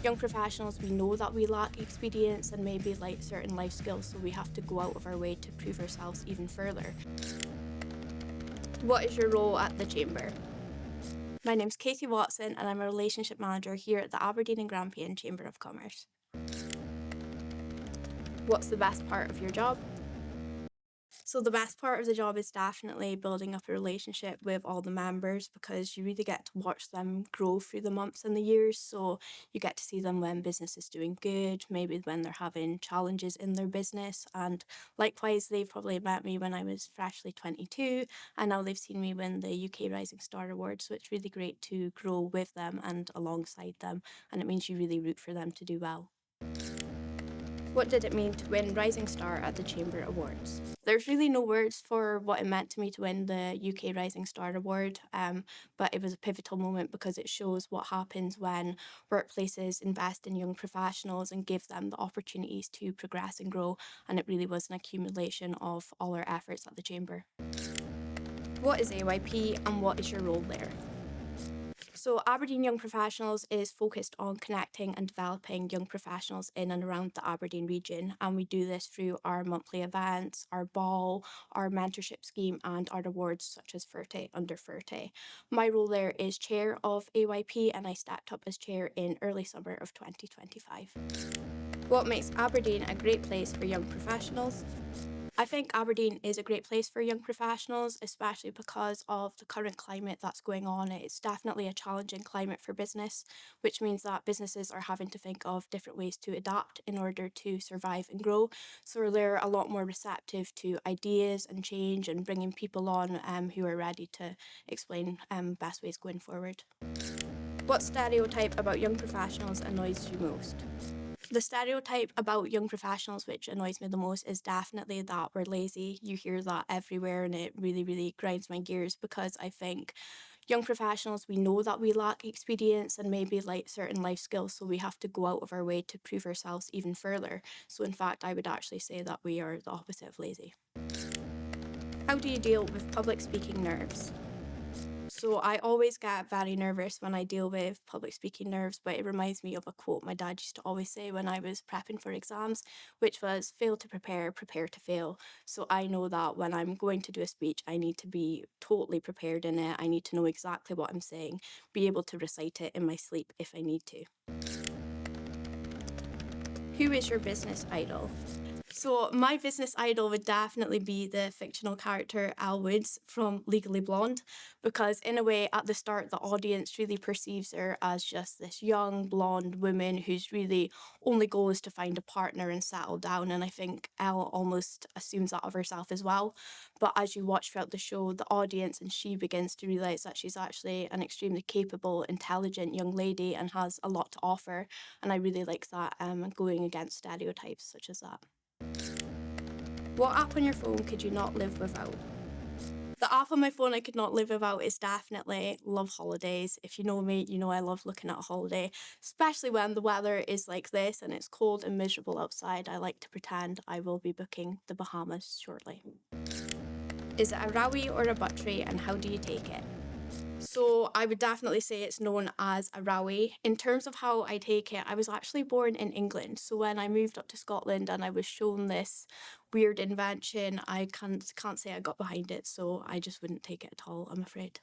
Young professionals, we know that we lack experience and maybe like certain life skills, so we have to go out of our way to prove ourselves even further. What is your role at the Chamber? My name's Katie Watson and I'm a relationship manager here at the Aberdeen and Grampian Chamber of Commerce. What's the best part of your job? So the best part of the job is definitely building up a relationship with all the members, because you really get to watch them grow through the months and the years. So you get to see them when business is doing good, maybe when they're having challenges in their business. And likewise, they've probably met me when I was freshly 22, and now they've seen me win the UK Rising Star Award. So it's really great to grow with them and alongside them. And it means you really root for them to do well. What did it mean to win Rising Star at the Chamber Awards? There's really no words for what it meant to me to win the UK Rising Star Award, but it was a pivotal moment because it shows what happens when workplaces invest in young professionals and give them the opportunities to progress and grow, and it really was an accumulation of all our efforts at the Chamber. What is AYP and what is your role there? So Aberdeen Young Professionals is focused on connecting and developing young professionals in and around the Aberdeen region, and we do this through our monthly events, our ball, our mentorship scheme and our awards such as 30 Under 30. My role there is chair of AYP and I stepped up as chair in early summer of 2025. What makes Aberdeen a great place for young professionals? I think Aberdeen is a great place for young professionals, especially because of the current climate that's going on. It's definitely a challenging climate for business, which means that businesses are having to think of different ways to adapt in order to survive and grow. So they're a lot more receptive to ideas and change and bringing people on who are ready to explain best ways going forward. What stereotype about young professionals annoys you most? The stereotype about young professionals which annoys me the most is definitely that we're lazy. You hear that everywhere and it really, really grinds my gears, because I think young professionals, we know that we lack experience and maybe like certain life skills, so we have to go out of our way to prove ourselves even further. So in fact, I would actually say that we are the opposite of lazy. How do you deal with public speaking nerves? So I always get very nervous when I deal with public speaking nerves, but it reminds me of a quote my dad used to always say when I was prepping for exams, which was fail to prepare, prepare to fail. So I know that when I'm going to do a speech, I need to be totally prepared in it. I need to know exactly what I'm saying, be able to recite it in my sleep if I need to. Who is your business idol? So my business idol would definitely be the fictional character Elle Woods from Legally Blonde, because in a way at the start the audience really perceives her as just this young blonde woman whose really only goal is to find a partner and settle down, and I think Elle almost assumes that of herself as well. But as you watch throughout the show, the audience and she begins to realise that she's actually an extremely capable, intelligent young lady and has a lot to offer, and I really like that, going against stereotypes such as that. What app on your phone could you not live without? The app on my phone I could not live without is definitely Love Holidays. If you know me, you know I love looking at a holiday, especially when the weather is like this and it's cold and miserable outside. I like to pretend I will be booking the Bahamas shortly. Is it a rowie or a buttery, and how do you take it? So I would definitely say it's known as a rowie. In terms of how I take it, I was actually born in England. So when I moved up to Scotland and I was shown this weird invention, I can't say I got behind it. So I just wouldn't take it at all, I'm afraid.